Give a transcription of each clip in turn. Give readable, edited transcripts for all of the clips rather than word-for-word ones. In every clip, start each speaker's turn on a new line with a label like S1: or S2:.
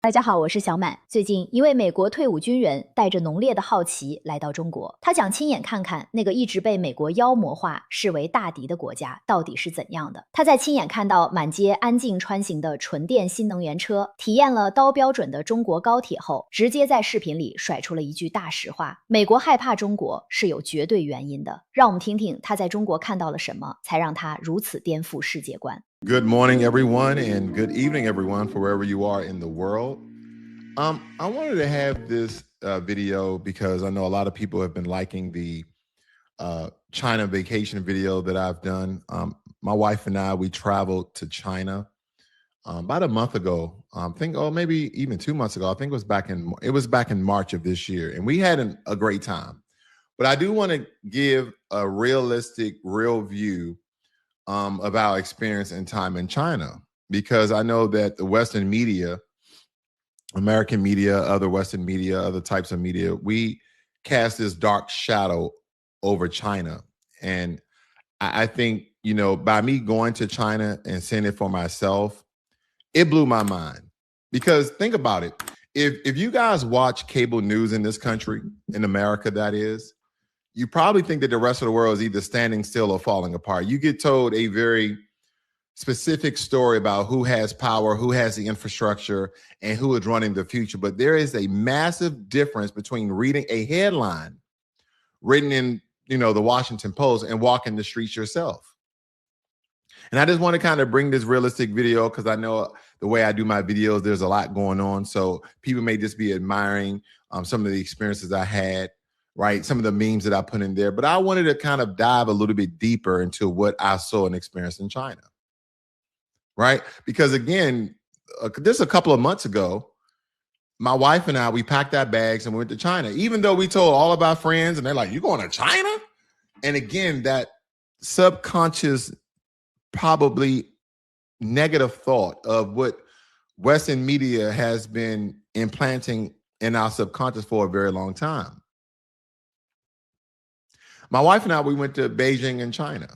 S1: 大家好，我是小满。最近，一位美国退伍军人带着浓烈的好奇来到中国，他想亲眼看看那个一直被美国妖魔化、视为大敌的国家到底是怎样的。他在亲眼看到满街安静穿行的纯电新能源车，体验了高标准的中国高铁后，直接在视频里甩出了一句大实话：美国害怕中国是有绝对原因的。让我们听听他在中国看到了什么，才让他如此颠覆世界观。
S2: Good morning, everyone, and good evening, everyone, for wherever you are in the world. I wanted to have this video because I know a lot of people have been liking the China vacation video that I've done. My wife and I, we traveled to China about a month ago. Maybe even 2 months ago. I think it was back in March of this year, and we had a great time. But I do want to give a realistic, real view of our experience and time in China, because I know that the Western media, American media, other Western media, other types of media, we cast this dark shadow over China. And I think, by me going to China and seeing it for myself, it blew my mind. Because think about it. If you guys watch cable news in this country, in America, that is, you probably think that the rest of the world is either standing still or falling apart. You get told a very specific story about who has power, who has the infrastructure, and who is running the future. But there is a massive difference between reading a headline written in, the Washington Post and walking the streets yourself. And I just want to kind of bring this realistic video because I know the way I do my videos, there's a lot going on. So people may just be admiring some of the experiences I had, right? Some of the memes that I put in there. But I wanted to kind of dive a little bit deeper into what I saw and experienced in China, right? Because again, this a couple of months ago, my wife and I, we packed our bags and we went to China, even though we told all of our friends and they're like, you going to China? And again, that subconscious, probably negative thought of what Western media has been implanting in our subconscious for a very long time. My wife and I, we went to Beijing in China.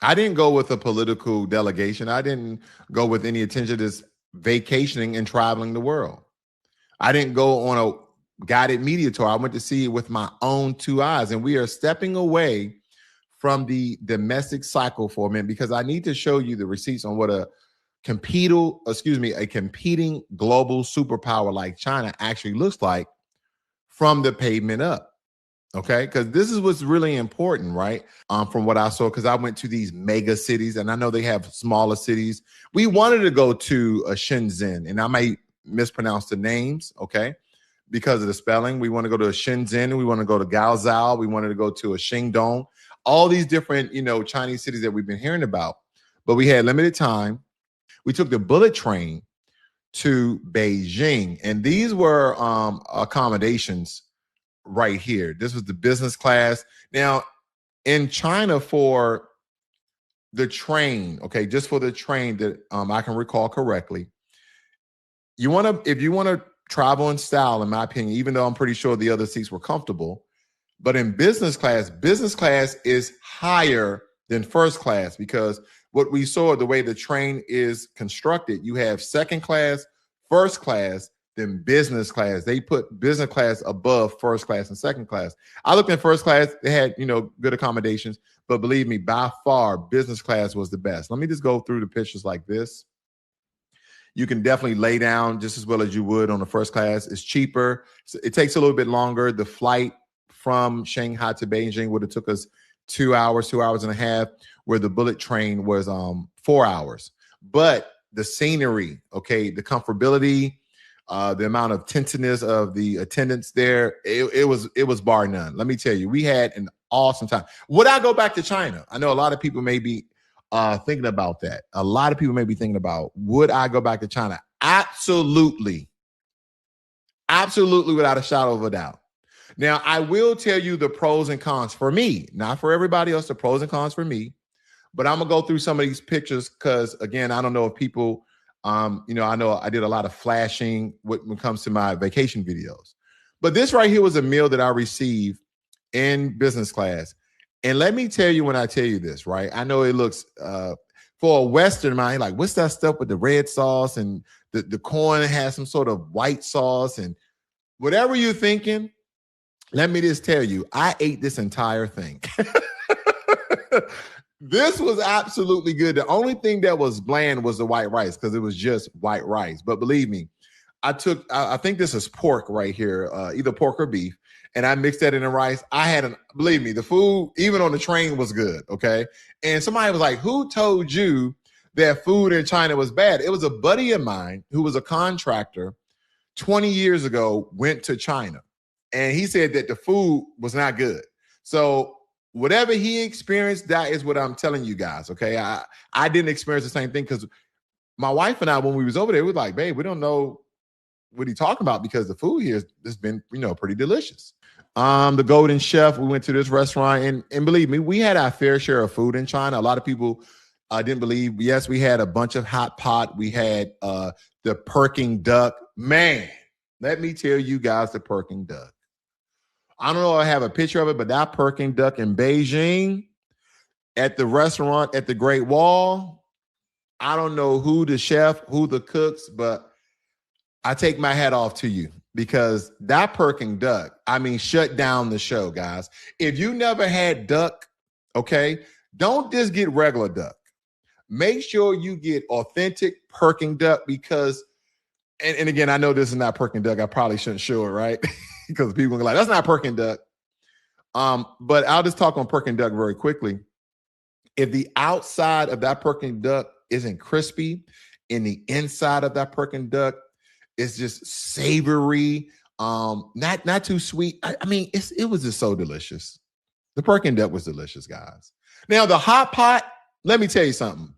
S2: I didn't go with a political delegation. I didn't go with any attention to this vacationing and traveling the world. I didn't go on a guided media tour. I went to see it with my own two eyes. And we are stepping away from the domestic cycle for a minute because I need to show you the receipts on what a competing global superpower like China actually looks like from the pavement up. Okay, because this is what's really important, right? From what I saw, because I went to these mega cities and I know they have smaller cities. We wanted to go to Shenzhen, and I may mispronounce the names, okay, because of the spelling. We want to go to Shenzhen, we want to go to Gaozhou, we wanted to go to a Shingdong, all these different, Chinese cities that we've been hearing about. But we had limited time. We took the bullet train to Beijing, and these were accommodations right here. This was the business class. Now, in China, for the train, okay, just for the train that I can recall correctly, if you want to travel in style, in my opinion, even though I'm pretty sure the other seats were comfortable, but in business class is higher than first class, because what we saw, the way the train is constructed, you have second class, first class, then business class. They put business class above first class and second class. I looked at first class. They had, good accommodations, but believe me, by far, business class was the best. Let me just go through the pictures like this. You can definitely lay down just as well as you would on the first class. It's cheaper. It takes a little bit longer. The flight from Shanghai to Beijing would have took us 2 hours and a half, where the bullet train was 4 hours. But the scenery, okay, the comfortability, the amount of tentiousness of the attendants there, it was bar none. Let me tell you, we had an awesome time. Would I go back to China? I know a lot of people may be thinking about that. A lot of people may be thinking about, would I go back to China? Absolutely. Absolutely, without a shadow of a doubt. Now, I will tell you the pros and cons for me, not for everybody else, the pros and cons for me. But I'm going to go through some of these pictures because, again, I don't know if people, I know I did a lot of flashing when it comes to my vacation videos. But this right here was a meal that I received in business class. And let me tell you, when I tell you this, right, I know it looks for a Western mind, like, what's that stuff with the red sauce and the corn has some sort of white sauce and whatever you're thinking. Let me just tell you, I ate this entire thing. This was absolutely good. The only thing that was bland was the white rice because it was just white rice. But believe me, I think this is pork right here, either pork or beef, and I mixed that in the rice. Believe me, the food, even on the train, was good, okay? And somebody was like, who told you that food in China was bad? It was a buddy of mine who was a contractor 20 years ago, went to China, and he said that the food was not good. So whatever he experienced, that is what I'm telling you guys, okay? I didn't experience the same thing because my wife and I, when we was over there, we were like, babe, we don't know what he talking about because the food here has been, pretty delicious. The Golden Chef, we went to this restaurant, and believe me, we had our fair share of food in China. A lot of people didn't believe. Yes, we had a bunch of hot pot. We had the Peking duck. Man, let me tell you guys the Peking duck. I don't know if I have a picture of it, but that Peking duck in Beijing at the restaurant at the Great Wall, I don't know who the chef, who the cooks, but I take my hat off to you because that Peking duck, shut down the show, guys. If you never had duck, okay, don't just get regular duck. Make sure you get authentic Peking duck because, and again, I know this is not Peking duck. I probably shouldn't show it, right? Because people are like, that's not Peking duck. But I'll just talk on Peking duck very quickly. If the outside of that Peking duck isn't crispy, and the inside of that Peking duck is just savory, not too sweet. It was just so delicious. The Peking duck was delicious, guys. Now the hot pot. Let me tell you something.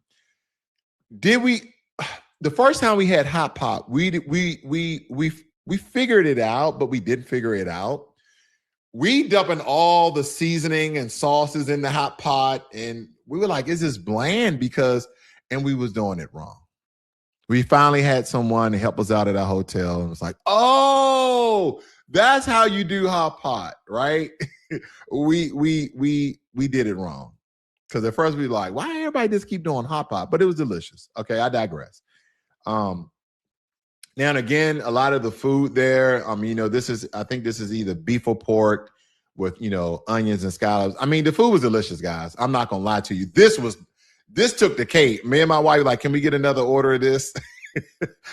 S2: The first time we had hot pot, we figured it out, but we didn't figure it out. We dumping all the seasoning and sauces in the hot pot, and we were like, is this bland? And we was doing it wrong. We finally had someone to help us out at our hotel, and was like, oh, that's how you do hot pot, right? we did it wrong. Because at first we were like, why everybody just keep doing hot pot? But it was delicious. Okay, I digress. Now and again, a lot of the food there, I think this is either beef or pork with, onions and scallops. The food was delicious, guys. I'm not going to lie to you. This took the cake. Me and my wife were like, can we get another order of this?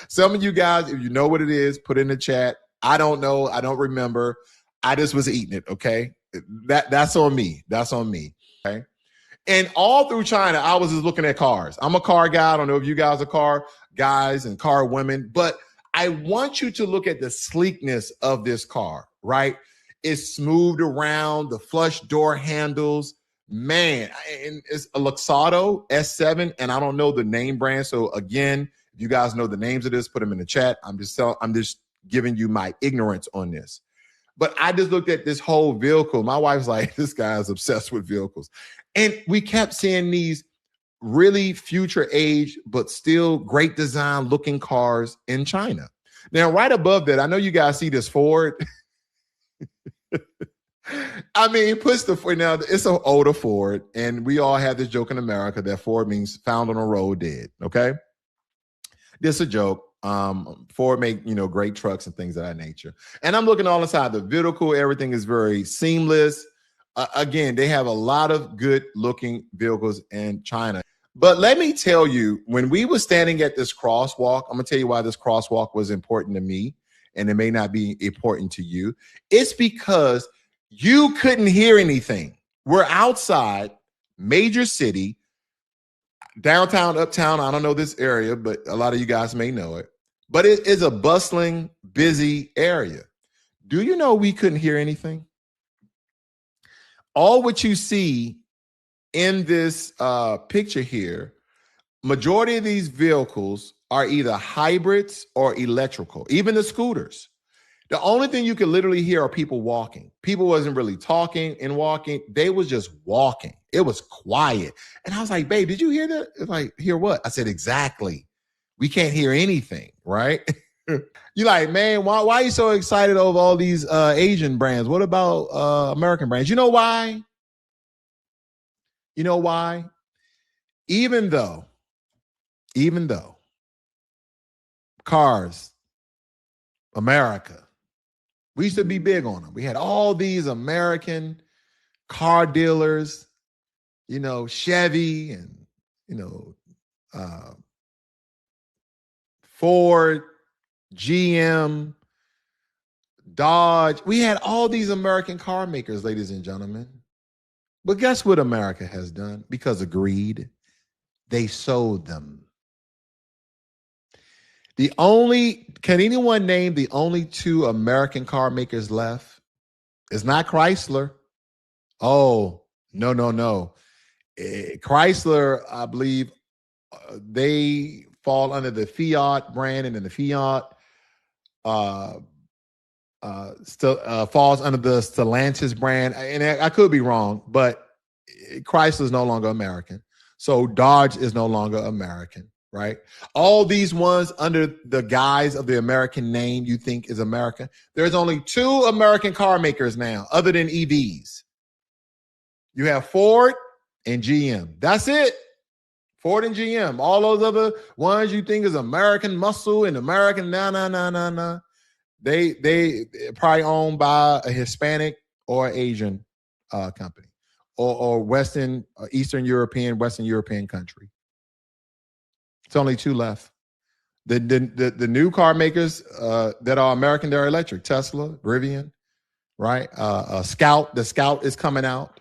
S2: Some of you guys, if you know what it is, put it in the chat. I don't know. I don't remember. I just was eating it, okay? That's on me. That's on me, okay? And all through China, I was just looking at cars. I'm a car guy. I don't know if you guys are car guys and car women, but I want you to look at the sleekness of this car, right? It's smoothed around, the flush door handles. Man, and it's a Luxotto S7, and I don't know the name brand. So again, if you guys know the names of this, put them in the chat. I'm just giving you my ignorance on this. But I just looked at this whole vehicle. My wife's like, this guy is obsessed with vehicles. And we kept seeing these really future age, but still great design looking cars in China. Now, right above that, I know you guys see this Ford. It puts the Ford. Now, it's an older Ford, and we all have this joke in America that Ford means found on a road dead, okay? This is a joke. Ford make, great trucks and things of that nature. And I'm looking all inside the vehicle. Everything is very seamless. Again, they have a lot of good looking vehicles in China. But let me tell you, when we were standing at this crosswalk, I'm going to tell you why this crosswalk was important to me, and it may not be important to you. It's because you couldn't hear anything. We're outside, major city, downtown, uptown. I don't know this area, but a lot of you guys may know it. But it is a bustling, busy area. Do you know we couldn't hear anything? All what you see in this picture here, majority of these vehicles are either hybrids or electrical, even the scooters. The only thing you can literally hear are people walking. People wasn't really talking and walking. They was just walking. It was quiet. And I was like, babe, did you hear that? It's like, hear what? I said, exactly. We can't hear anything, right? You're like, man, why are you so excited over all these Asian brands? What about American brands? You know why? You know why? Even though cars, America. We used to be big on them. We had all these American car dealers, Chevy and, Ford, GM, Dodge. We had all these American car makers, ladies and gentlemen. But guess what America has done? Because of greed, they sold them. Can anyone name the only two American car makers left? It's not Chrysler. Oh, no. Chrysler, I believe, they fall under the Fiat brand, and then the Fiat falls under the Stellantis brand. And I could be wrong, but Chrysler is no longer American. So Dodge is no longer American, right? All these ones under the guise of the American name you think is America. There's only two American car makers now, other than EVs. You have Ford and GM. That's it. Ford and GM. All those other ones you think is American muscle and American, nah. They probably owned by a Hispanic or Asian company, or Western, Eastern European, Western European country. It's only two left. The new car makers that are American, they're electric. Tesla, Rivian, right? Scout. The Scout is coming out.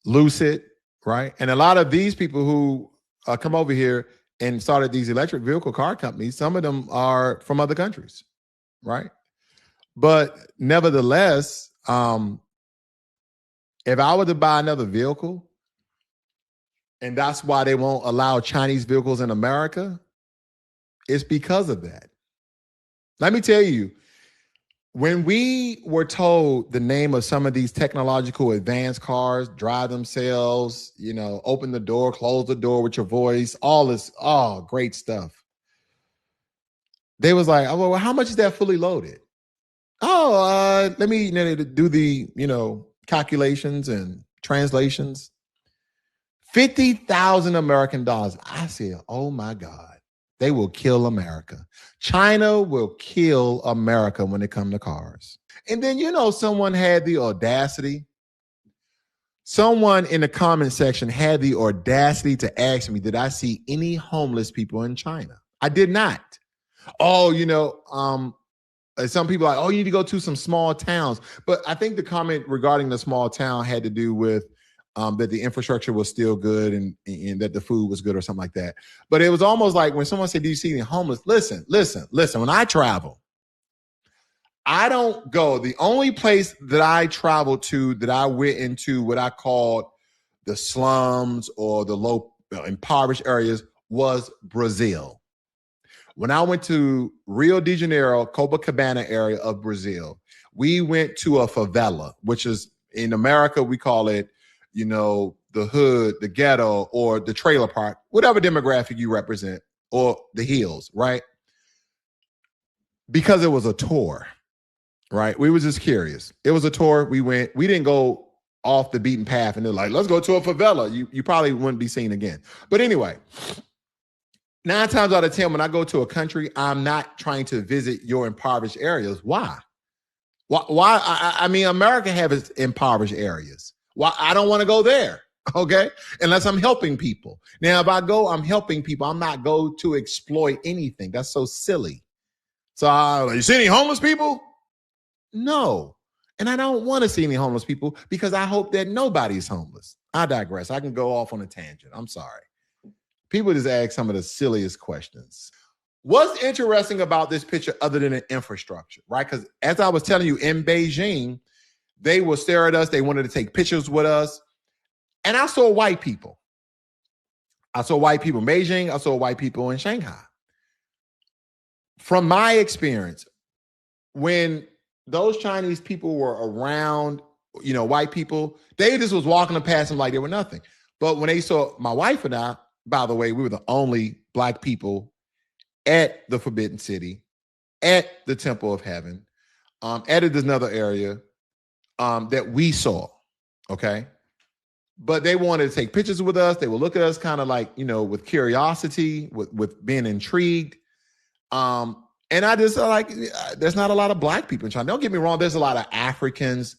S2: Lucid, right? And a lot of these people who come over here and started these electric vehicle car companies, some of them are from other countries, right? But nevertheless, if I were to buy another vehicle, and that's why they won't allow Chinese vehicles in America, it's because of that. Let me tell you, when we were told the name of some of these technological advanced cars, drive themselves, open the door, close the door with your voice, all this, great stuff. They was like, oh, well, how much is that fully loaded? Let me do the, calculations and translations. $50,000 American dollars. I said, oh my God. They will kill America. China will kill America when it comes to cars. And then, someone had the audacity. Someone in the comment section had the audacity to ask me, did I see any homeless people in China? I did not. Some people are like, you need to go to some small towns. But I think the comment regarding the small town had to do with that the infrastructure was still good and that the food was good or something like that. But it was almost like when someone said, do you see any homeless? Listen. When I travel, I don't go. The only place that I traveled to that I went into what I called the slums or the low impoverished areas was Brazil. When I went to Rio de Janeiro, Copacabana area of Brazil, we went to a favela, which is in America, we call it, the hood, the ghetto, or the trailer park, whatever demographic you represent, or the hills, right? Because it was a tour, right? We were just curious. It was a tour. We didn't go off the beaten path and they're like, let's go to a favela. You probably wouldn't be seen again. But anyway, 9 times out of 10, when I go to a country, I'm not trying to visit your impoverished areas. Why? I mean, America has its impoverished areas. Why? I don't want to go there, okay? Unless I'm helping people. Now, if I go, I'm helping people. I'm not go to exploit anything. That's so silly. So, you see any homeless people? No. And I don't want to see any homeless people because I hope that nobody's homeless. I digress. I can go off on a tangent. I'm sorry. People just ask some of the silliest questions. What's interesting about this picture other than the infrastructure, right? Because as I was telling you, in Beijing, they will stare at us. They wanted to take pictures with us. And I saw white people. I saw white people in Beijing. I saw white people in Shanghai. From my experience, when those Chinese people were around, white people, they just was walking past them like they were nothing. But when they saw my wife and I, by the way, we were the only Black people at the Forbidden City, at the Temple of Heaven, at another area that we saw, okay? but they wanted to take pictures with us. They would look at us kind of like, with curiosity, with being intrigued. And I just like, there's not a lot of Black people in China. Don't get me wrong. There's a lot of Africans.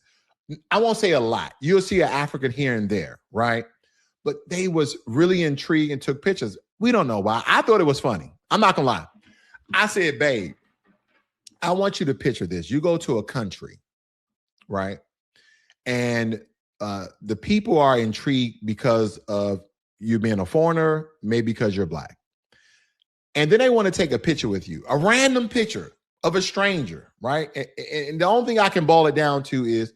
S2: I won't say a lot. You'll see an African here and there, right? But they was really intrigued and took pictures. We don't know why. I thought it was funny. I'm not gonna lie. I said, babe, I want you to picture this. You go to a country, right? And the people are intrigued because of you being a foreigner, maybe because you're Black. And then they want to take a picture with you, a random picture of a stranger, right? And the only thing I can boil it down to is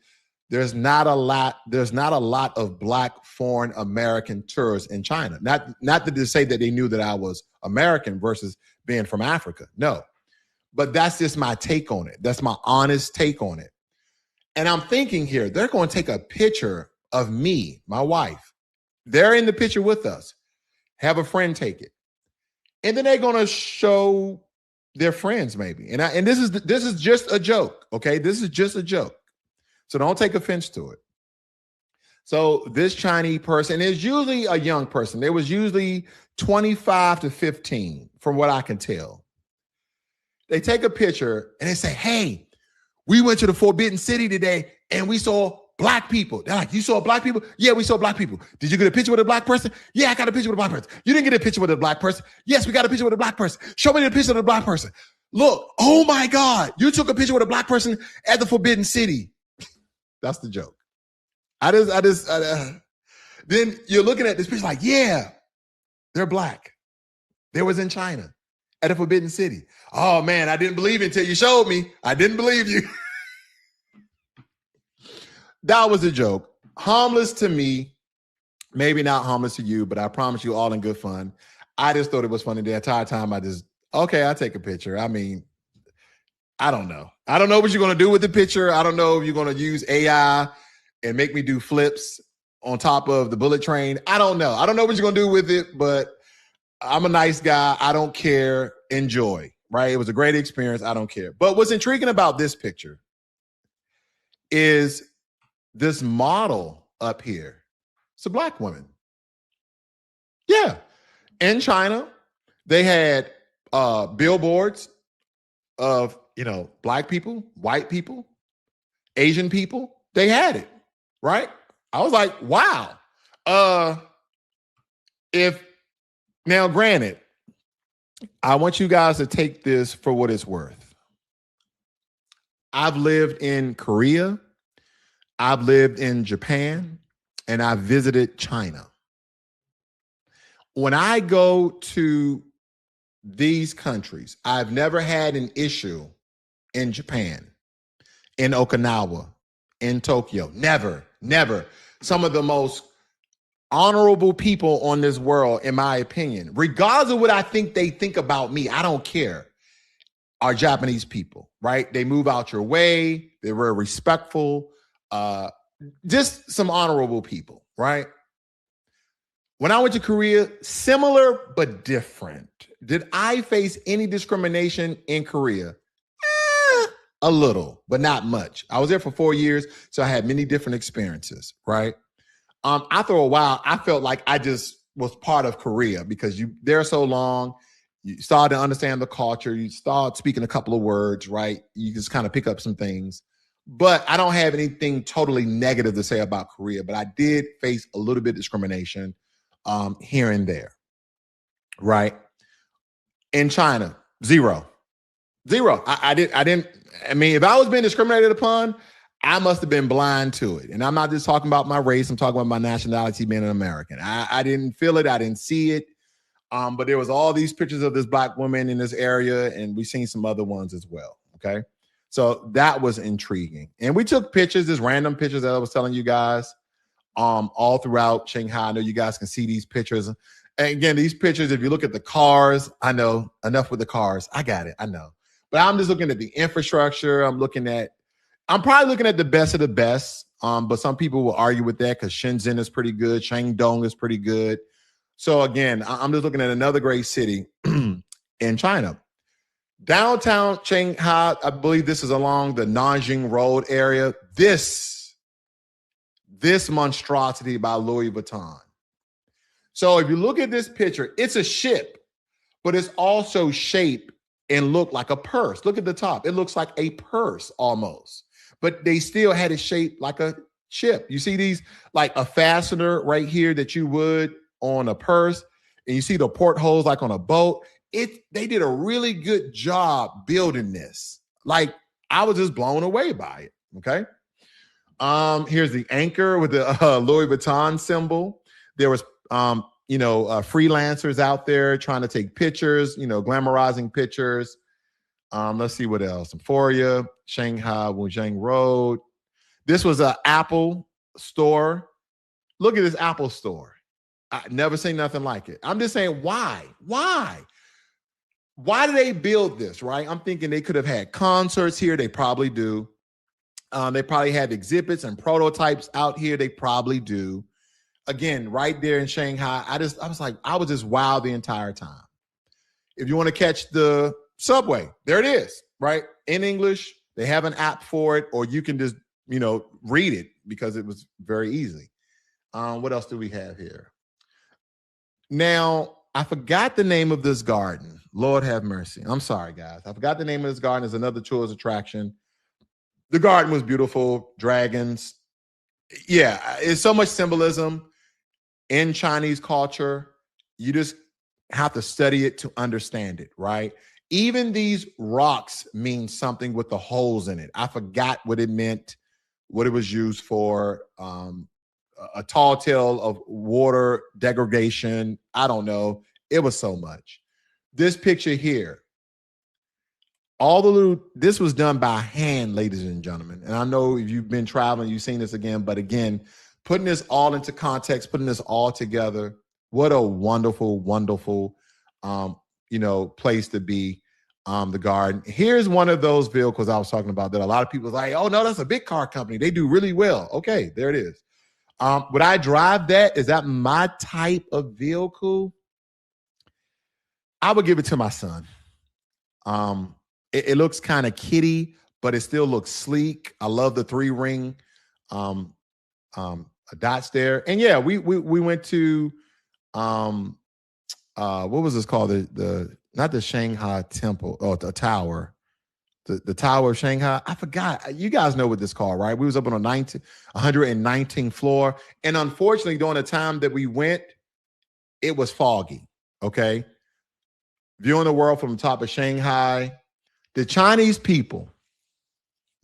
S2: there's not a lot of Black foreign American tourists in China. Not to say that they knew that I was American versus being from Africa. No, but that's just my take on it. That's my honest take on it. And I'm thinking here, they're going to take a picture of me, my wife. They're in the picture with us. Have a friend take it. And then they're going to show their friends maybe. And this is just a joke, okay? This is just a joke. So don't take offense to it. So this Chinese person is usually a young person. They was usually 25 to 15 from what I can tell. They take a picture and they say, hey, we went to the Forbidden City today and we saw Black people. They're like, you saw Black people? Yeah, we saw Black people. Did you get a picture with a Black person? Yeah, I got a picture with a Black person. You didn't get a picture with a Black person? Yes, we got a picture with a Black person. Show me the picture of the Black person. Look, oh my God, you took a picture with a Black person at the Forbidden City. That's the joke. Then you're looking at this picture like, yeah, they're Black. They was in China at a Forbidden City. Oh man, I didn't believe it until you showed me. I didn't believe you. That was a joke. Harmless to me, maybe not harmless to you, but I promise you all in good fun. I just thought it was funny the entire time. I'll take a picture. I mean, I don't know. I don't know what you're going to do with the picture. I don't know if you're going to use AI and make me do flips on top of the bullet train. I don't know. I don't know what you're going to do with it, but I'm a nice guy. I don't care. Enjoy, right? It was a great experience. I don't care. But what's intriguing about this picture is this model up here. It's a Black woman. Yeah. In China, they had billboards of, Black people, white people, Asian people. They had it, right? I was like, wow. Now, granted, I want you guys to take this for what it's worth. I've lived in Korea, I've lived in Japan, and I've visited China. When I go to these countries, I've never had an issue in Japan, in Okinawa, in Tokyo. Never. Some of the most honorable people on this world, in my opinion, regardless of what I think they think about me, I don't care, are Japanese people, right? They move out your way. They're very respectful. Just some honorable people, right? When I went to Korea, similar but different. Did I face any discrimination in Korea? A little, but not much. I was there for 4 years, so I had many different experiences, right? After a while, I felt like I just was part of Korea because you there so long, you started to understand the culture, you start speaking a couple of words, right? You just kind of pick up some things. But I don't have anything totally negative to say about Korea, but I did face a little bit of discrimination here and there, right? In China, zero. I didn't. I mean, if I was being discriminated upon, I must have been blind to it. And I'm not just talking about my race. I'm talking about my nationality, being an American. I didn't feel it. I didn't see it. But there was all these pictures of this Black woman in this area, and we've seen some other ones as well. Okay. So that was intriguing. And we took pictures, just random pictures that I was telling you guys, all throughout Shanghai. I know you guys can see these pictures. And again, these pictures, if you look at the cars, I know enough with the cars. I got it. I know. But I'm just looking at the infrastructure. I'm probably looking at the best of the best. But some people will argue with that because Shenzhen is pretty good. Shandong is pretty good. So again, I'm just looking at another great city in China. Downtown Shanghai, I believe this is along the Nanjing Road area. This this monstrosity by Louis Vuitton. So if you look at this picture, it's a ship, but it's also shaped and looked like a purse. Look at the top. It looks like a purse almost, but they still had it shaped like a ship. You see these, like a fastener right here that you would on a purse, and you see the portholes like on a boat. They did a really good job building this. Like, I was just blown away by it. Okay. Here's the anchor with the Louis Vuitton symbol. There was, freelancers out there trying to take pictures, glamorizing pictures. Let's see what else. Euphoria, Shanghai, Wuzhang Road. This was an Apple store. Look at this Apple store. I never seen nothing like it. I'm just saying, why? Why do they build this, right? I'm thinking they could have had concerts here. They probably do. They probably have exhibits and prototypes out here. They probably do. Again, right there in Shanghai, I was just wowed the entire time. If you want to catch the subway, there it is, right? In English, they have an app for it, or you can just, read it because it was very easy. What else do we have here? Now, I forgot the name of this garden. Lord have mercy. I'm sorry, guys. I forgot the name of this garden. It's another tourist attraction. The garden was beautiful. Dragons. Yeah, it's so much symbolism in Chinese culture. You just have to study it to understand it, right? Even these rocks mean something with the holes in it. I forgot what it meant, what it was used for. A tall tale of water degradation. I don't know. It was so much. This picture here, this was done by hand, ladies and gentlemen. And I know if you've been traveling, you've seen this again, but again, putting this all into context, putting this all together, what a wonderful, wonderful, place to be. The garden. Here's one of those vehicles I was talking about that a lot of people are like, oh no, that's a big car company. They do really well. Okay, there it is. Would I drive that? Is that my type of vehicle? I would give it to my son. It looks kind of kiddie, but it still looks sleek. I love the 3-ring dots there. And yeah, we went to what was this called? The not the Shanghai Temple, or the tower. The Tower of Shanghai. I forgot. You guys know what this called, right? We was up on a 119th floor. And unfortunately, during the time that we went, it was foggy. Okay. Viewing the world from the top of Shanghai, the Chinese people,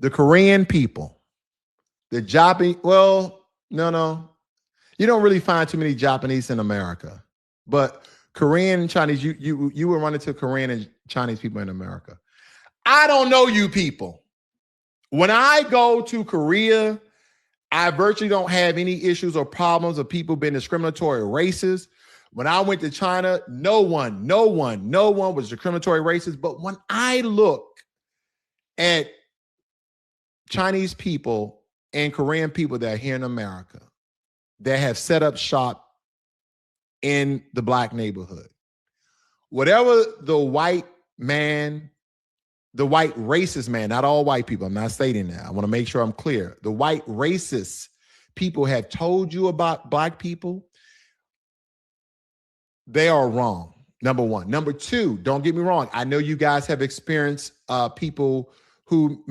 S2: the Korean people, the Japanese, well, no. You don't really find too many Japanese in America. But Korean and Chinese, you will run into Korean and Chinese people in America. I don't know you people. When I go to Korea, I virtually don't have any issues or problems of people being discriminatory or racist. When I went to China, no one was discriminatory racist. But when I look at Chinese people and Korean people that are here in America that have set up shop in the Black neighborhood, whatever the white racist man, not all white people, I'm not stating that. I want to make sure I'm clear. The white racist people have told you about Black people, they are wrong. Number one. Number two, don't get me wrong. I know you guys have experienced people who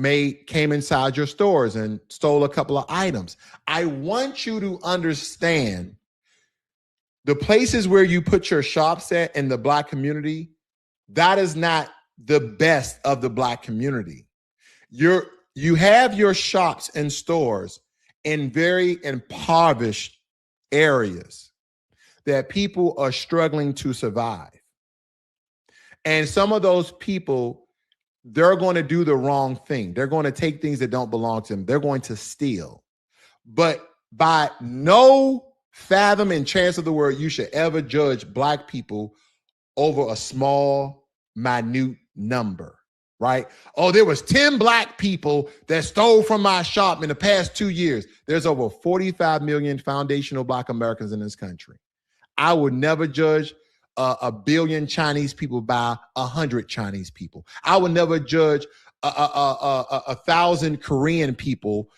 S2: came inside your stores and stole a couple of items. I want you to understand the places where you put your shops at in the Black community, that is not the best of the Black community. You have your shops and stores in very impoverished areas that people are struggling to survive. And some of those people, they're going to do the wrong thing. They're going to take things that don't belong to them. They're going to steal. But by no fathom and chance of the word, you should ever judge Black people over a small, minute number, right? Oh, there was 10 Black people that stole from my shop in the past 2 years. There's over 45 million foundational Black Americans in this country. I would never judge a billion Chinese people by 100 Chinese people. I would never judge a 1,000 Korean people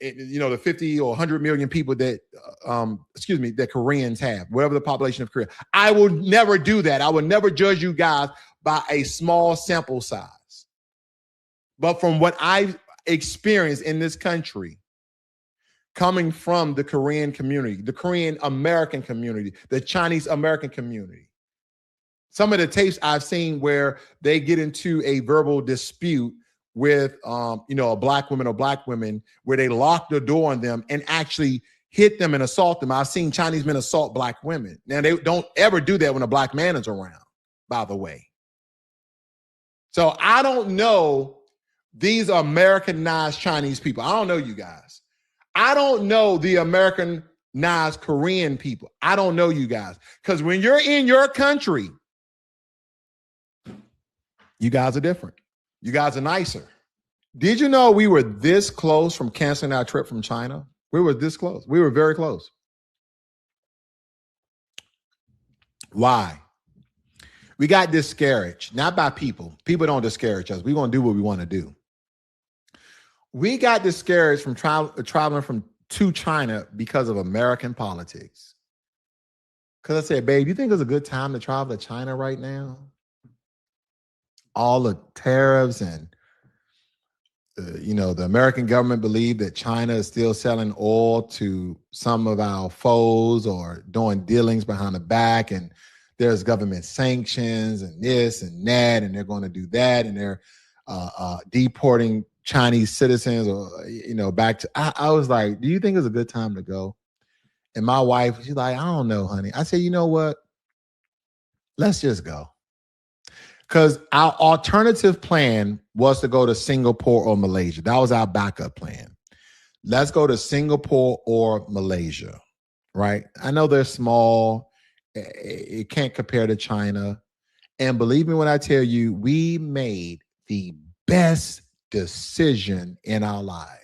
S2: the 50 or 100 million people that, that Koreans have, whatever the population of Korea. I will never do that. I will never judge you guys by a small sample size. But from what I've experienced in this country, coming from the Korean community, the Korean American community, the Chinese American community, some of the tapes I've seen where they get into a verbal dispute with, a black woman or black women, where they lock the door on them and actually hit them and assault them. I've seen Chinese men assault black women. Now, they don't ever do that when a black man is around, by the way. So I don't know these Americanized Chinese people. I don't know you guys. I don't know the Americanized Korean people. I don't know you guys. Because when you're in your country, you guys are different. You guys are nicer. Did you know we were this close from canceling our trip from China? We were this close. We were very close. Why? We got discouraged, not by people. People don't discourage us. We're going to do what we want to do. We got discouraged from traveling to China because of American politics. Because I said, babe, you think it's a good time to travel to China right now? All the tariffs and, the American government believe that China is still selling oil to some of our foes or doing dealings behind the back. And there's government sanctions and this and that, and they're going to do that. And they're deporting Chinese citizens or, back to, I was like, do you think it's a good time to go? And my wife, she's like, I don't know, honey. I said, you know what? Let's just go. Because our alternative plan was to go to Singapore or Malaysia. That was our backup plan. Let's go to Singapore or Malaysia, right? I know they're small. It can't compare to China. And believe me when I tell you, we made the best decision in our lives.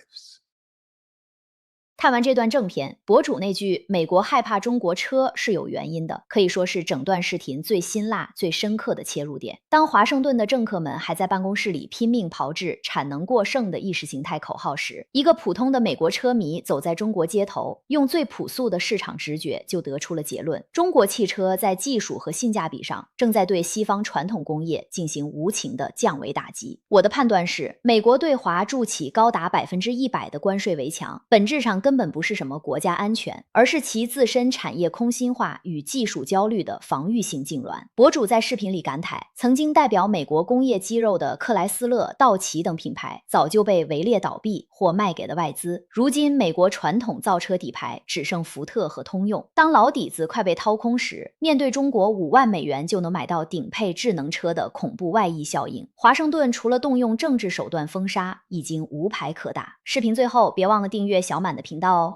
S1: 看完这段正片，博主那句"美国害怕中国车"是有原因的，可以说是整段视频最辛辣、最深刻的切入点。当华盛顿的政客们还在办公室里拼命炮制产能过剩的意识形态口号时，一个普通的美国车迷走在中国街头，用最朴素的市场直觉就得出了结论：中国汽车在技术和性价比上正在对西方传统工业进行无情的降维打击。我的判断是，美国对华筑起高达100%的关税围墙，本质上根本不是什么国家安全，而是其自身产业空心化与技术焦虑的防御性痉挛。博主在视频里感慨，曾经代表美国工业肌肉的克莱斯勒、道奇等品牌早就被围猎倒闭或卖给了外资，如今美国传统造车底牌只剩福特和通用。当老底子快被掏空时，面对中国5万美元就能买到顶配智能车的恐怖外溢效应，华盛顿除了动用政治手段封杀，已经无牌可打。视频最后别忘了订阅小满的频道哦。